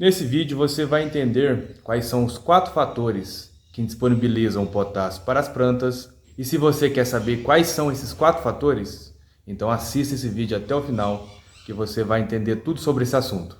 Nesse vídeo você vai entender quais são os 4 fatores que disponibilizam o potássio para as plantas. E se você quer saber quais são esses 4 fatores, então assista esse vídeo até o final que você vai entender tudo sobre esse assunto.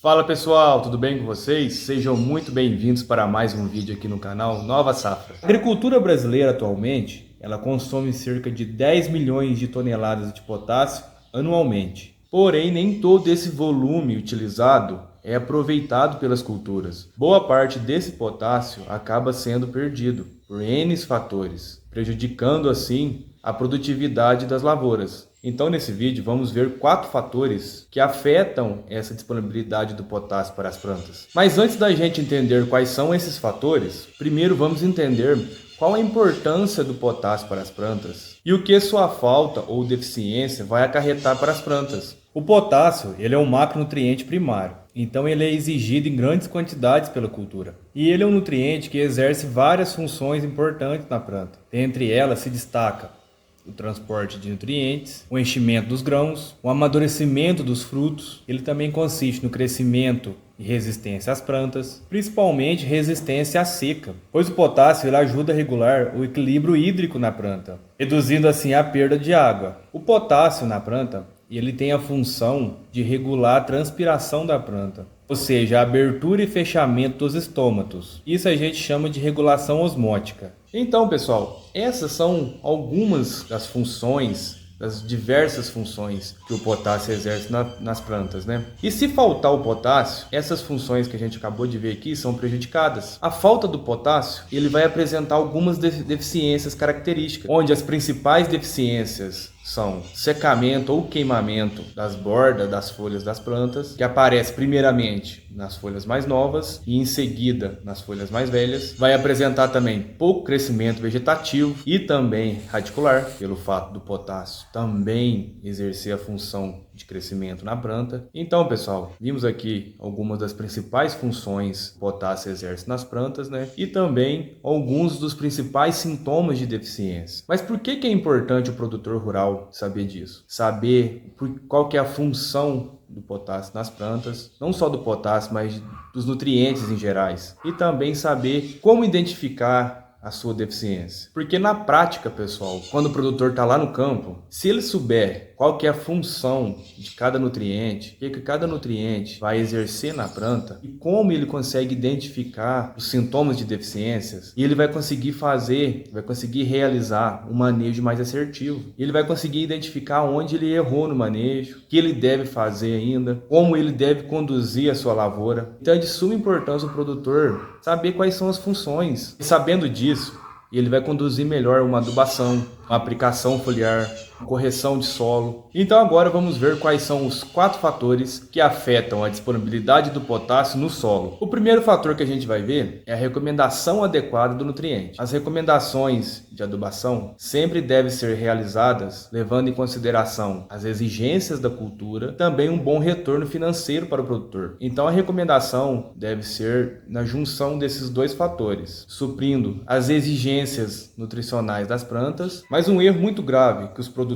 Fala pessoal, tudo bem com vocês? Sejam muito bem-vindos para mais um vídeo aqui no canal Nova Safra. A agricultura brasileira atualmente, ela consome cerca de 10 milhões de toneladas de potássio anualmente. Porém, nem todo esse volume utilizado é aproveitado pelas culturas. Boa parte desse potássio acaba sendo perdido por N fatores, prejudicando assim a produtividade das lavouras. Então nesse vídeo vamos ver 4 fatores que afetam essa disponibilidade do potássio para as plantas. Mas antes da gente entender quais são esses fatores, primeiro vamos entender qual a importância do potássio para as plantas e o que sua falta ou deficiência vai acarretar para as plantas. O potássio ele é um macronutriente primário, então ele é exigido em grandes quantidades pela cultura. E ele é um nutriente que exerce várias funções importantes na planta. Dentre elas se destaca o transporte de nutrientes, o enchimento dos grãos, o amadurecimento dos frutos. Ele também consiste no crescimento e resistência às plantas, principalmente resistência à seca, pois o potássio ele ajuda a regular o equilíbrio hídrico na planta, reduzindo assim a perda de água. O potássio na planta ele tem a função de regular a transpiração da planta, ou seja, a abertura e fechamento dos estômatos. Isso a gente chama de regulação osmótica. Então, pessoal, essas são algumas das funções, das diversas funções que o potássio exerce nas plantas, né? E se faltar o potássio, essas funções que a gente acabou de ver aqui são prejudicadas. A falta do potássio, ele vai apresentar algumas deficiências características, onde as principais deficiências são secamento ou queimamento das bordas das folhas das plantas, que aparece primeiramente nas folhas mais novas e em seguida nas folhas mais velhas. Vai apresentar também pouco crescimento vegetativo e também radicular, pelo fato do potássio também exercer a função de crescimento na planta. Então, pessoal, vimos aqui algumas das principais funções que o potássio exerce nas plantas, né? E também alguns dos principais sintomas de deficiência. Mas por que é importante o produtor rural saber disso? Saber qual que é a função do potássio nas plantas, não só do potássio, mas dos nutrientes em gerais. E também saber como identificar a sua deficiência. Porque na prática, pessoal, quando o produtor está lá no campo, se ele souber qual que é a função de cada nutriente, o que cada nutriente vai exercer na planta e como ele consegue identificar os sintomas de deficiências, e ele vai conseguir realizar um manejo mais assertivo. Ele vai conseguir identificar onde ele errou no manejo, o que ele deve fazer ainda, como ele deve conduzir a sua lavoura. Então é de suma importância o produtor saber quais são as funções. E sabendo disso, ele vai conduzir melhor uma adubação, uma aplicação foliar, correção de solo. Então agora vamos ver quais são os 4 fatores que afetam a disponibilidade do potássio no solo. O primeiro fator que a gente vai ver é a recomendação adequada do nutriente. As recomendações de adubação sempre devem ser realizadas levando em consideração as exigências da cultura, também um bom retorno financeiro para o produtor. Então a recomendação deve ser na junção desses 2 fatores, suprindo as exigências nutricionais das plantas. Mas um erro muito grave que os produtores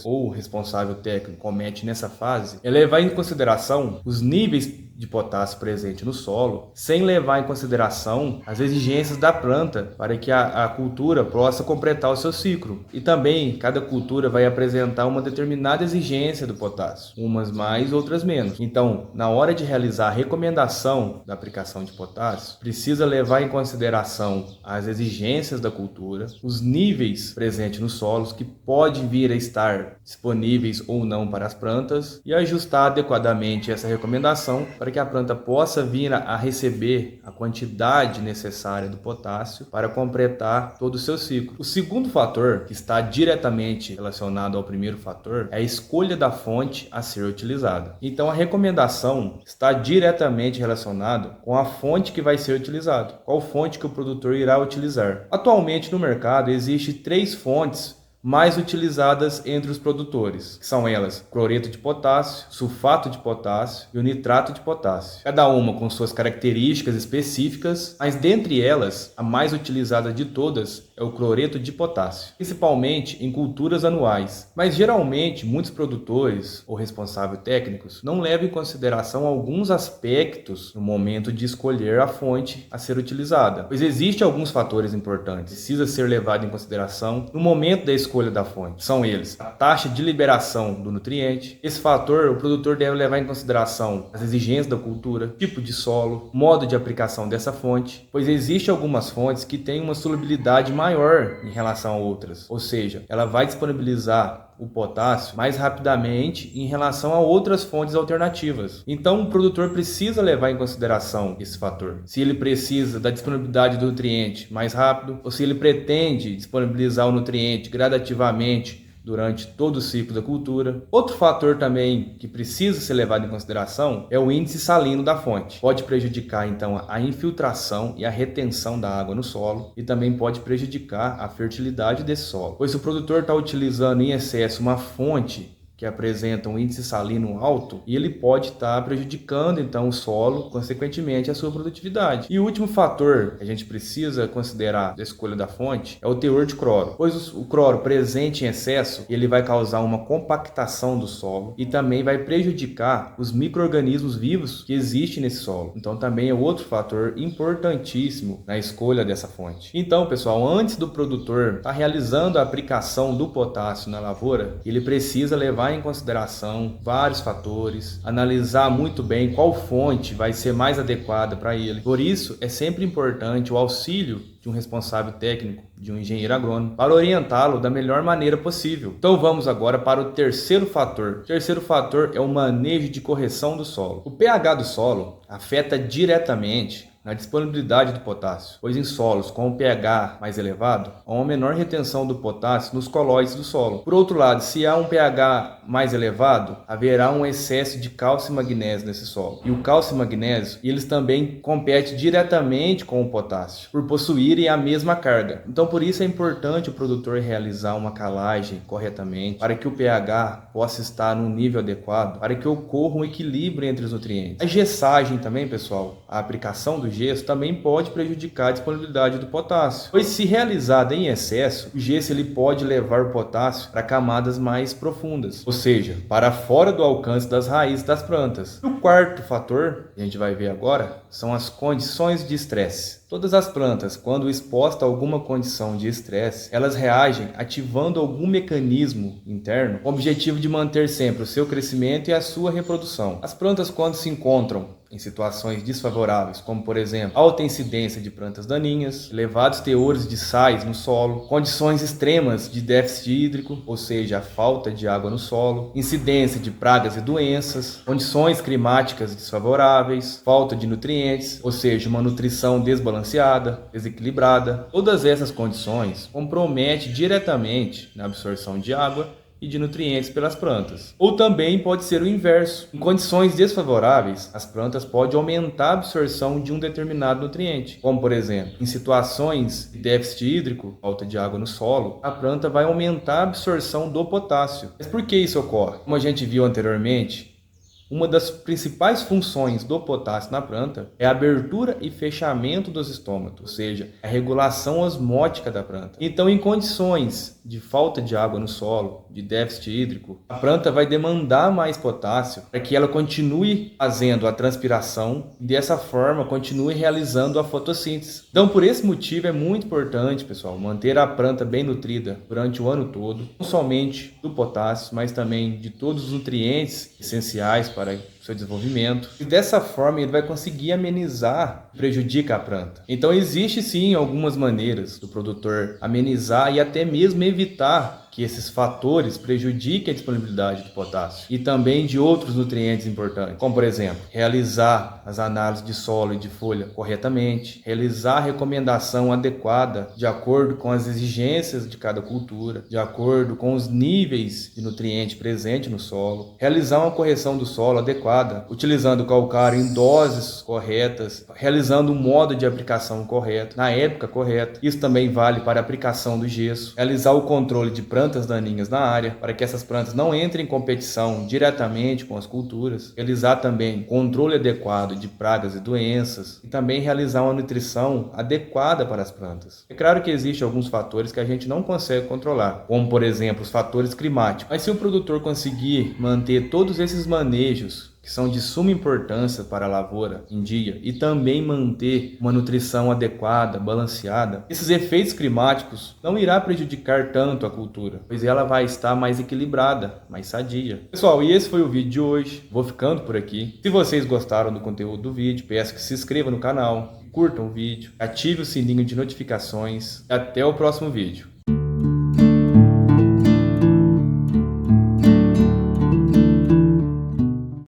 ou o responsável técnico comete nessa fase é levar em consideração os níveis de potássio presente no solo, sem levar em consideração as exigências da planta para que a cultura possa completar o seu ciclo. E também cada cultura vai apresentar uma determinada exigência do potássio, umas mais, outras menos. Então, na hora de realizar a recomendação da aplicação de potássio, precisa levar em consideração as exigências da cultura, os níveis presentes nos solos que podem vir a estar disponíveis ou não para as plantas e ajustar adequadamente essa recomendação para que a planta possa vir a receber a quantidade necessária do potássio para completar todo o seu ciclo. O segundo fator, que está diretamente relacionado ao primeiro fator, é a escolha da fonte a ser utilizada. Então a recomendação está diretamente relacionada com a fonte que vai ser utilizada, qual fonte que o produtor irá utilizar. Atualmente no mercado existem 3 fontes mais utilizadas entre os produtores, que são elas cloreto de potássio, sulfato de potássio e o nitrato de potássio. Cada uma com suas características específicas, mas dentre elas, a mais utilizada de todas é o cloreto de potássio, principalmente em culturas anuais. Mas geralmente muitos produtores ou responsáveis técnicos não levam em consideração alguns aspectos no momento de escolher a fonte a ser utilizada, pois existem alguns fatores importantes que precisa ser levado em consideração no momento da escolha da fonte. São eles: a taxa de liberação do nutriente. Esse fator o produtor deve levar em consideração as exigências da cultura, tipo de solo, modo de aplicação dessa fonte, pois existem algumas fontes que têm uma solubilidade maior em relação a outras, ou seja, ela vai disponibilizar o potássio mais rapidamente em relação a outras fontes alternativas. Então o produtor precisa levar em consideração esse fator. Se ele precisa da disponibilidade do nutriente mais rápido, ou se ele pretende disponibilizar o nutriente gradativamente durante todo o ciclo da cultura. Outro fator também que precisa ser levado em consideração é o índice salino da fonte. Pode prejudicar então a infiltração e a retenção da água no solo e também pode prejudicar a fertilidade desse solo. Pois se o produtor está utilizando em excesso uma fonte que apresenta um índice salino alto, e ele pode estar prejudicando então o solo, consequentemente a sua produtividade. E o último fator que a gente precisa considerar da escolha da fonte é o teor de cloro, pois o cloro presente em excesso ele vai causar uma compactação do solo e também vai prejudicar os micro-organismos vivos que existem nesse solo. Então também é outro fator importantíssimo na escolha dessa fonte. Então, pessoal, antes do produtor estar realizando a aplicação do potássio na lavoura, ele precisa levar em consideração vários fatores, analisar muito bem qual fonte vai ser mais adequada para ele. Por isso, é sempre importante o auxílio de um responsável técnico, de um engenheiro agrônomo, para orientá-lo da melhor maneira possível. Então vamos agora para o terceiro fator. O terceiro fator é o manejo de correção do solo. O pH do solo afeta diretamente na disponibilidade do potássio, pois em solos com o pH mais elevado, há uma menor retenção do potássio nos colóides do solo. Por outro lado, se há um pH mais elevado, haverá um excesso de cálcio e magnésio nesse solo. E o cálcio e magnésio, eles também competem diretamente com o potássio, por possuírem a mesma carga. Então, por isso é importante o produtor realizar uma calagem corretamente, para que o pH possa estar num nível adequado, para que ocorra um equilíbrio entre os nutrientes. A gessagem também, pessoal, a aplicação do gesso também pode prejudicar a disponibilidade do potássio, pois se realizada em excesso, o gesso ele pode levar o potássio para camadas mais profundas, ou seja, para fora do alcance das raízes das plantas. E o quarto fator, que a gente vai ver agora, são as condições de estresse. Todas as plantas, quando expostas a alguma condição de estresse, elas reagem ativando algum mecanismo interno com o objetivo de manter sempre o seu crescimento e a sua reprodução. As plantas, quando se encontram em situações desfavoráveis, como por exemplo, alta incidência de plantas daninhas, elevados teores de sais no solo, condições extremas de déficit hídrico, ou seja, a falta de água no solo, incidência de pragas e doenças, condições climáticas desfavoráveis, falta de nutrientes, ou seja, uma nutrição desbalanceada, desequilibrada. Todas essas condições comprometem diretamente na absorção de água e de nutrientes pelas plantas. Ou também pode ser o inverso. Em condições desfavoráveis, as plantas podem aumentar a absorção de um determinado nutriente, como por exemplo, em situações de déficit hídrico, falta de água no solo, a planta vai aumentar a absorção do potássio. Mas por que isso ocorre? Como a gente viu anteriormente, uma das principais funções do potássio na planta é a abertura e fechamento dos estômatos, ou seja, a regulação osmótica da planta. Então, em condições de falta de água no solo, de déficit hídrico, a planta vai demandar mais potássio para que ela continue fazendo a transpiração e dessa forma continue realizando a fotossíntese. Então, por esse motivo é muito importante, pessoal, manter a planta bem nutrida durante o ano todo, não somente do potássio, mas também de todos os nutrientes essenciais para o seu desenvolvimento. E dessa forma ele vai conseguir amenizar o que prejudica a planta. Então existe sim algumas maneiras do produtor amenizar e até mesmo evitar que esses fatores prejudiquem a disponibilidade do potássio e também de outros nutrientes importantes, como por exemplo, realizar as análises de solo e de folha corretamente, realizar a recomendação adequada de acordo com as exigências de cada cultura, de acordo com os níveis de nutriente presente no solo, realizar uma correção do solo adequada, utilizando o calcário em doses corretas, realizando um modo de aplicação correto, na época correta. Isso também vale para a aplicação do gesso, realizar o controle de pragas plantas daninhas na área, para que essas plantas não entrem em competição diretamente com as culturas, realizar também controle adequado de pragas e doenças e também realizar uma nutrição adequada para as plantas. É claro que existem alguns fatores que a gente não consegue controlar, como por exemplo os fatores climáticos, mas se o produtor conseguir manter todos esses manejos que são de suma importância para a lavoura em dia e também manter uma nutrição adequada, balanceada, esses efeitos climáticos não irá prejudicar tanto a cultura, pois ela vai estar mais equilibrada, mais sadia. Pessoal, e esse foi o vídeo de hoje. Vou ficando por aqui. Se vocês gostaram do conteúdo do vídeo, peço que se inscrevam no canal, curtam o vídeo, ative o sininho de notificações e até o próximo vídeo.